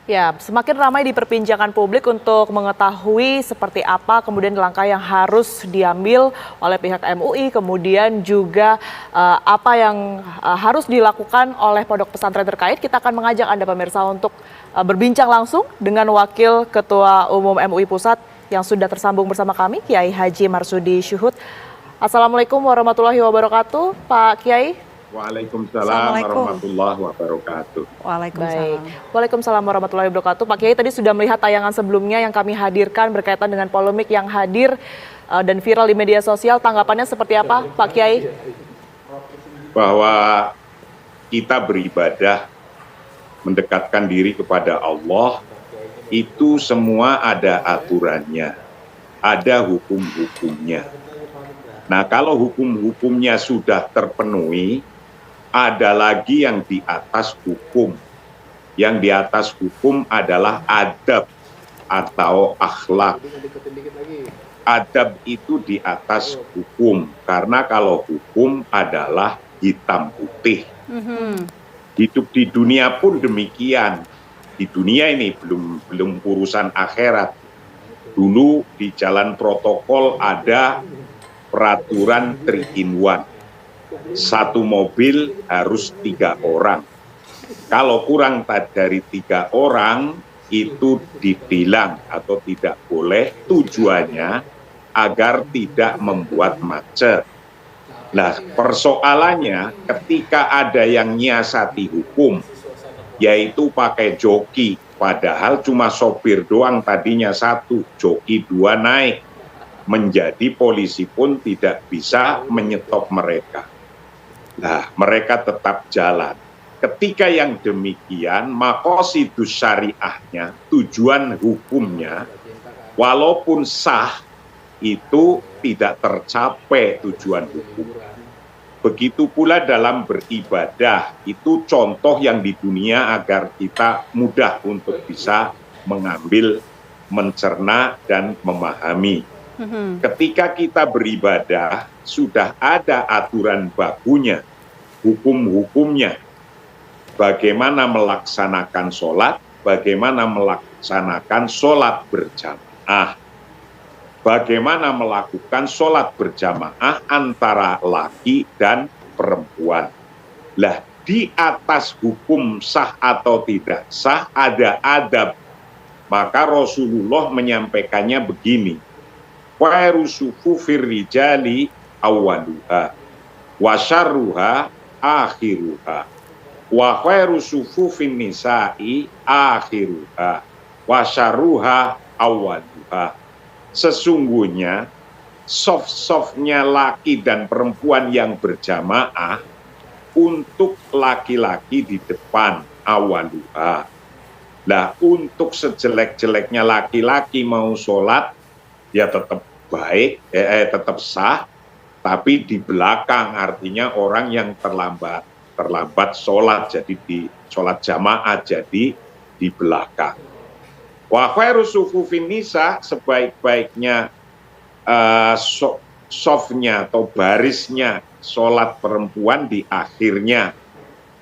Ya, semakin ramai diperbincangkan publik untuk mengetahui seperti apa kemudian langkah yang harus diambil oleh pihak MUI, kemudian juga apa yang harus dilakukan oleh pondok pesantren terkait. Kita akan mengajak Anda pemirsa untuk berbincang langsung dengan Wakil Ketua Umum MUI Pusat yang sudah tersambung bersama kami, Kiai Haji Marsudi Syuhud. Assalamualaikum warahmatullahi wabarakatuh, Pak Kiai. Waalaikumsalam warahmatullahi wabarakatuh. Baik, Waalaikumsalam warahmatullahi wabarakatuh. Pak Kiai tadi sudah melihat tayangan sebelumnya yang kami hadirkan berkaitan dengan polemik yang hadir dan viral di media sosial. Tanggapannya seperti apa, Pak Kiai? Bahwa kita beribadah, mendekatkan diri kepada Allah, itu semua ada aturannya, ada hukum-hukumnya. Nah, kalau hukum-hukumnya sudah terpenuhi, ada lagi yang di atas hukum. Yang di atas hukum adalah adab atau akhlak. Adab itu di atas hukum, karena kalau hukum adalah hitam putih. Hidup di dunia pun demikian. Di dunia ini belum urusan akhirat. Dulu di jalan protokol ada peraturan 3-in-1. Satu mobil harus 3 orang. Kalau kurang dari 3 orang, itu ditilang atau tidak boleh. Tujuannya agar tidak membuat macet. Nah, persoalannya ketika ada yang nyiasati hukum, yaitu pakai joki, padahal cuma sopir doang tadinya 1, joki 2 naik. Menjadi polisi pun tidak bisa menyetop mereka. Nah, mereka tetap jalan. Ketika yang demikian, maqasidus syariahnya, tujuan hukumnya, walaupun sah, itu tidak tercapai tujuan hukum. Begitu pula dalam beribadah, itu contoh yang di dunia agar kita mudah untuk bisa mengambil, mencerna, dan memahami. Ketika kita beribadah, sudah ada aturan bakunya, hukum-hukumnya. Bagaimana melaksanakan sholat, bagaimana melaksanakan sholat berjamaah. Bagaimana melakukan sholat berjamaah antara laki dan perempuan. Lah, di atas hukum sah atau tidak sah, ada adab. Maka Rasulullah menyampaikannya begini, khairu sufufir rijali awwaluha wa syarruha akhiruha wa khairu sufufin nisa'i akhiruha wa syarruha awwaluha. Sesungguhnya soft-softnya laki dan perempuan yang berjamaah untuk laki-laki di depan awaluha. Nah, untuk sejelek-jeleknya laki-laki mau sholat, ya tetap baik, tetap sah, tapi di belakang, artinya orang yang terlambat sholat, jadi di sholat jamaah, jadi di belakang. Wa khairu sufufin nisa, sebaik-baiknya softnya atau barisnya sholat perempuan di akhirnya.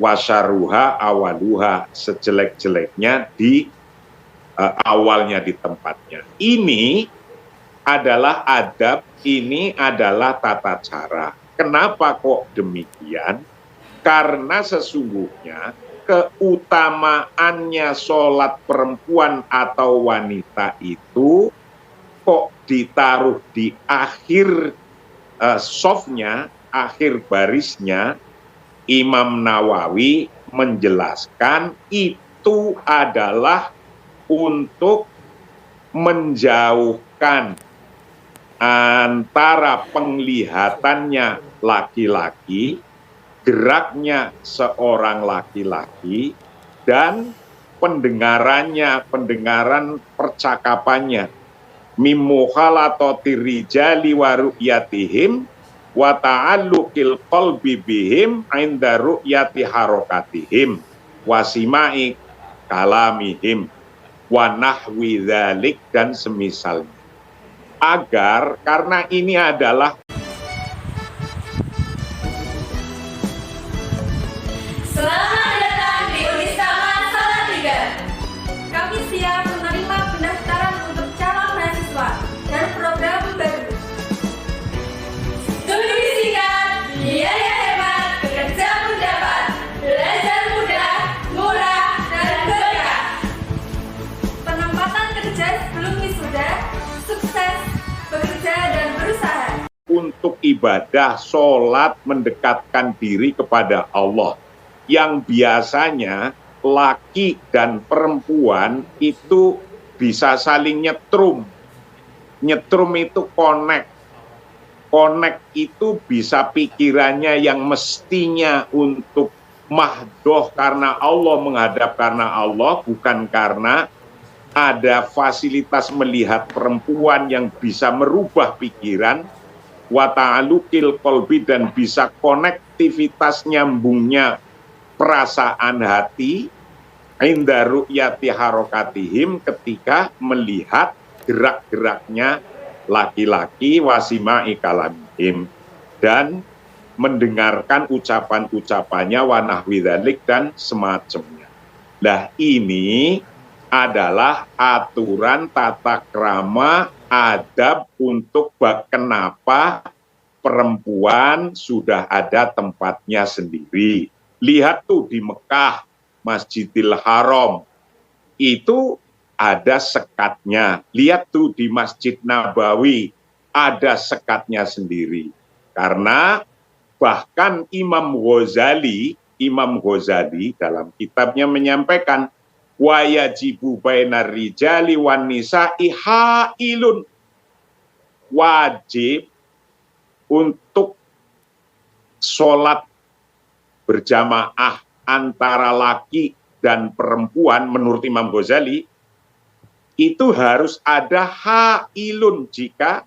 Wa syarruha awaluha, sejelek-jeleknya di awalnya, di tempatnya. Ini adalah adab, ini adalah tata cara. Kenapa kok demikian? Karena sesungguhnya keutamaannya sholat perempuan atau wanita itu kok ditaruh di akhir softnya, akhir barisnya. Imam Nawawi menjelaskan itu adalah untuk menjauhkan antara penglihatannya laki-laki, geraknya seorang laki-laki, dan pendengaran percakapannya. Mimmukhalathati rijali wa ru'yatihim wa ta'alluqil qalbi bihim 'inda ru'yati harakatihim wa sima'i kalamihim wa nahwi dzalik, dan semisalnya. Agar, karena ini adalah Selamat datang di Unistaman Salatiga. untuk ibadah, sholat, mendekatkan diri kepada Allah. Yang biasanya laki dan perempuan itu bisa saling nyetrum. Nyetrum itu connect. Connect itu bisa pikirannya yang mestinya untuk mahdoh karena Allah, menghadap karena Allah, bukan karena ada fasilitas melihat perempuan yang bisa merubah pikiran, wa ta'alukil qalbi, dan bisa konektivitas nyambungnya perasaan hati, inda ru'yati harokatihim, ketika melihat gerak-geraknya laki-laki, wasima'i kalamihim, dan mendengarkan ucapan-ucapannya, wa nahwi dzalik, dan semacamnya. Nah, ini adalah aturan tata krama adab untuk kenapa perempuan sudah ada tempatnya sendiri. Lihat tuh di Mekah, Masjidil Haram, itu ada sekatnya. Lihat tuh di Masjid Nabawi, ada sekatnya sendiri. Karena bahkan Imam Ghazali dalam kitabnya menyampaikan, wa yajibu bainar rijali wan nisa'i hailun, wajib untuk sholat berjamaah antara laki dan perempuan menurut Imam Ghazali itu harus ada hailun. Jika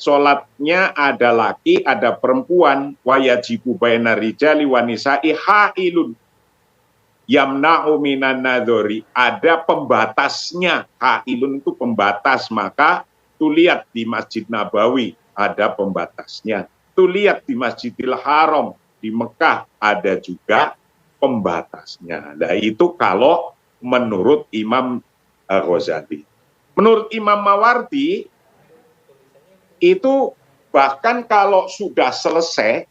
sholatnya ada laki, ada perempuan, wa yajibu bainar rijali wan nisa'i hailun yamna'u minan nadhari, ada pembatasnya. Hailun itu pembatas, maka tuh lihat di Masjid Nabawi ada pembatasnya. Tuh lihat di Masjidil Haram di Mekah ada juga pembatasnya. Nah, itu kalau menurut Imam Ghazali. Menurut Imam Mawardi itu bahkan kalau sudah selesai,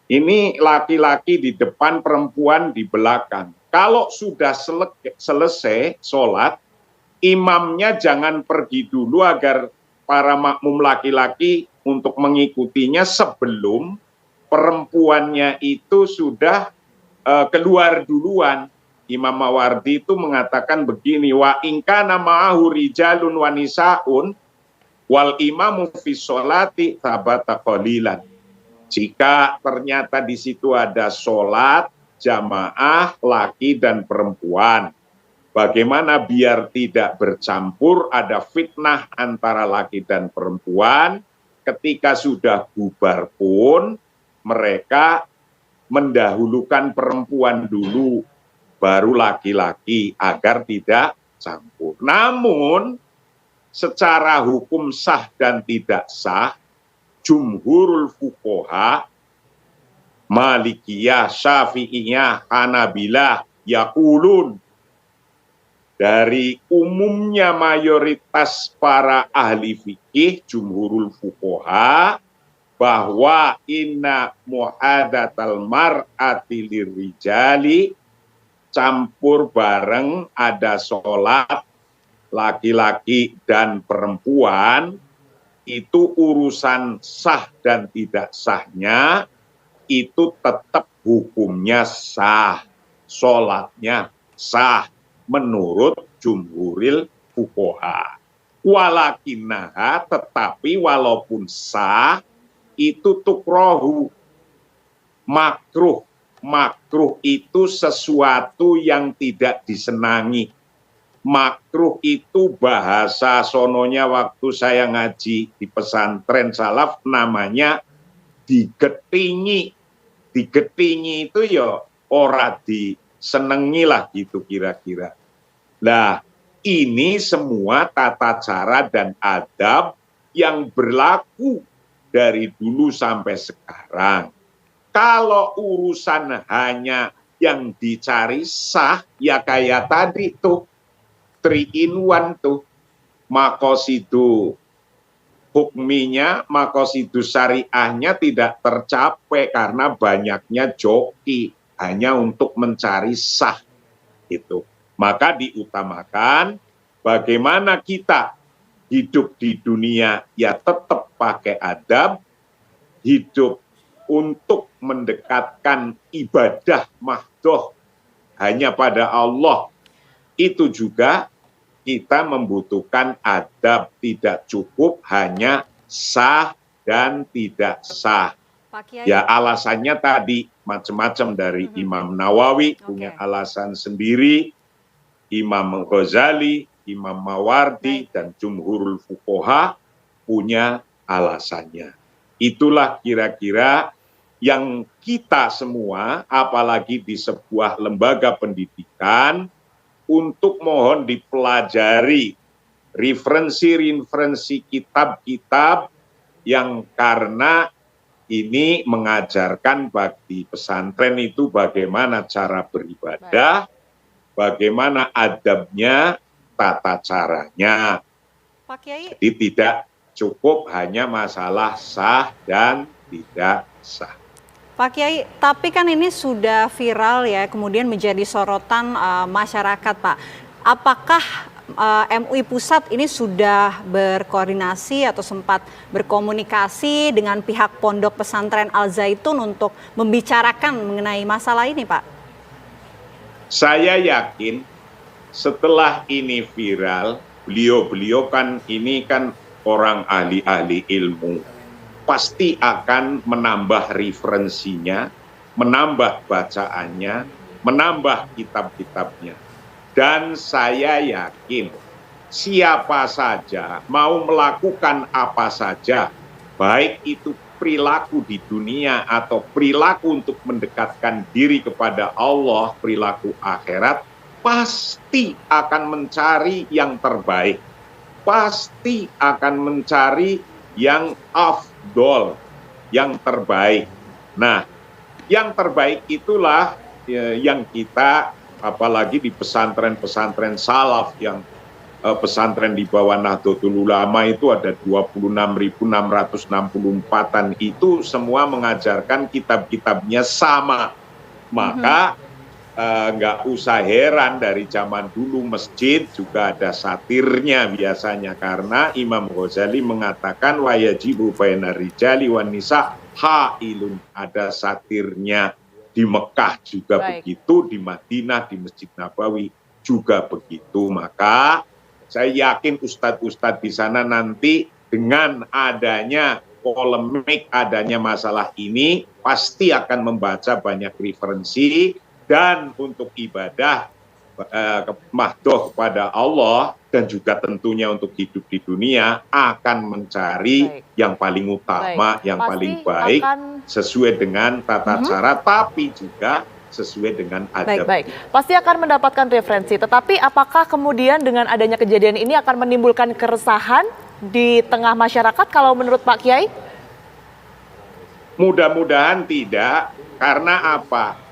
ini laki-laki di depan, perempuan di belakang. Kalau sudah selesai sholat, imamnya jangan pergi dulu agar para makmum laki-laki untuk mengikutinya sebelum perempuannya itu sudah keluar duluan. Imam Mawardi itu mengatakan begini, wa ingkana ma'ahu rijalun wa nisaun wal imamu fi sholati thabata qalilan. Jika ternyata di situ ada sholat, jamaah, laki dan perempuan, bagaimana biar tidak bercampur, ada fitnah antara laki dan perempuan, ketika sudah bubar pun, mereka mendahulukan perempuan dulu, baru laki-laki, agar tidak campur. Namun, secara hukum sah dan tidak sah, jumhurul fuqaha, Malikiyah, Syafi'iyah, Hanabilah, yaqulun, dari umumnya mayoritas para ahli fikih, jumhurul fuqaha, bahwa inna muhadatal mar'ati lirijali, campur bareng ada sholat laki-laki dan perempuan, itu urusan sah dan tidak sahnya, itu tetap hukumnya sah, sholatnya sah, menurut jumhuril fuqaha. Walakinaha, tetapi walaupun sah, itu tukrohu, makruh. Makruh itu sesuatu yang tidak disenangi. Makruh itu bahasa sononya waktu saya ngaji di pesantren salaf namanya digetingi. Digetingi itu ya ora disenengi lah gitu kira-kira. Nah, ini semua tata cara dan adab yang berlaku dari dulu sampai sekarang. Kalau urusan hanya yang dicari sah, ya kayak tadi tuh, 3 in 1 tuh, makosidu hukminya, makosidu syariahnya tidak tercapai karena banyaknya joki hanya untuk mencari sah itu. Maka diutamakan bagaimana kita hidup di dunia ya tetap pakai adab, hidup untuk mendekatkan ibadah mahdoh hanya pada Allah, itu juga kita membutuhkan adab, tidak cukup hanya sah dan tidak sah. Pak Kiai. Ya alasannya tadi macam-macam dari Imam Nawawi punya alasan sendiri, Imam Ghazali, Imam Mawardi, dan Jumhurul Fuqaha punya alasannya. Itulah kira-kira yang kita semua, apalagi di sebuah lembaga pendidikan, untuk mohon dipelajari referensi-referensi kitab-kitab yang karena ini mengajarkan bagi pesantren itu bagaimana cara beribadah, bagaimana adabnya, tata caranya. Pak Kiai. Jadi tidak cukup hanya masalah sah dan tidak sah. Pak Kiai, tapi kan ini sudah viral ya, kemudian menjadi sorotan masyarakat, Pak. Apakah MUI Pusat ini sudah berkoordinasi atau sempat berkomunikasi dengan pihak Pondok Pesantren Al Zaitun untuk membicarakan mengenai masalah ini, Pak? Saya yakin setelah ini viral, beliau-beliau kan ini kan orang ahli-ahli ilmu, pasti akan menambah referensinya, menambah bacaannya, menambah kitab-kitabnya. Dan saya yakin siapa saja mau melakukan apa saja, baik itu perilaku di dunia atau perilaku untuk mendekatkan diri kepada Allah, perilaku akhirat, pasti akan mencari yang terbaik. Pasti akan mencari yang afdol, yang terbaik. Nah, yang terbaik itulah yang kita, apalagi di pesantren-pesantren salaf yang pesantren di bawah Nahdlatul Ulama itu ada 26.664-an, itu semua mengajarkan kitab-kitabnya sama. Maka nggak usah heran dari zaman dulu masjid juga ada satirnya biasanya, karena Imam Ghazali mengatakan wa yajibu bainar rijali wan nisa hailun, ada satirnya. Di Mekah juga begitu, di Madinah, di Masjid Nabawi juga begitu. Maka saya yakin ustadz-ustadz di sana nanti dengan adanya polemik, adanya masalah ini, pasti akan membaca banyak referensi. Dan untuk ibadah mahdoh kepada Allah dan juga tentunya untuk hidup di dunia akan mencari yang paling utama, yang paling baik sesuai dengan tata cara, tapi juga sesuai dengan adab. Pasti akan mendapatkan referensi. Tetapi apakah kemudian dengan adanya kejadian ini akan menimbulkan keresahan di tengah masyarakat kalau menurut Pak Kiai? Mudah-mudahan tidak, karena apa?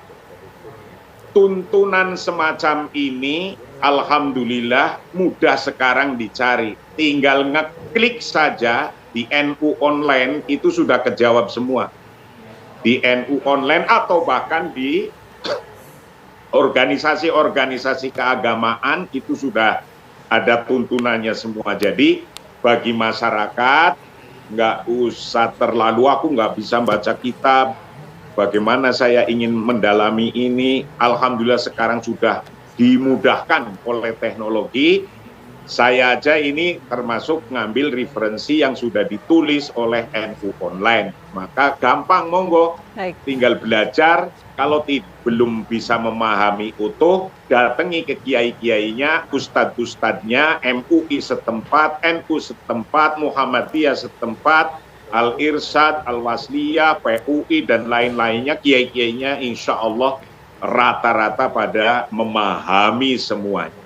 Tuntunan semacam ini alhamdulillah mudah sekarang dicari. Tinggal ngeklik saja di NU Online itu sudah kejawab semua. Di NU Online atau bahkan di organisasi-organisasi keagamaan itu sudah ada tuntunannya semua. Jadi bagi masyarakat nggak usah terlalu, aku nggak bisa baca kitab, bagaimana saya ingin mendalami ini. Alhamdulillah sekarang sudah dimudahkan oleh teknologi. Saya aja ini termasuk ngambil referensi yang sudah ditulis oleh NU Online. Maka gampang, monggo. Tinggal belajar. Kalau belum bisa memahami utuh, datangi ke kiai-kiainya, ustadz-ustadznya, MUI setempat, NU setempat, Muhammadiyah setempat, Al-Irsyad, Al-Wasliyah, PUI, dan lain-lainnya, kiai-kiainya insya Allah rata-rata pada memahami semuanya.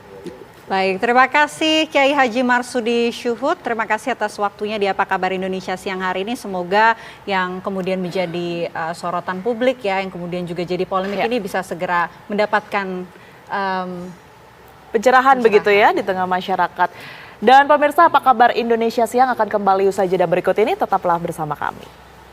Baik, terima kasih Kiai Haji Marsudi Syuhud. Terima kasih atas waktunya di Apa Kabar Indonesia siang hari ini. Semoga yang kemudian menjadi sorotan publik ya, yang kemudian juga jadi polemik ini bisa segera mendapatkan pencerahan begitu ya di tengah masyarakat. Dan pemirsa, Apa Kabar Indonesia siang akan kembali usai jeda berikut ini. Tetaplah bersama kami.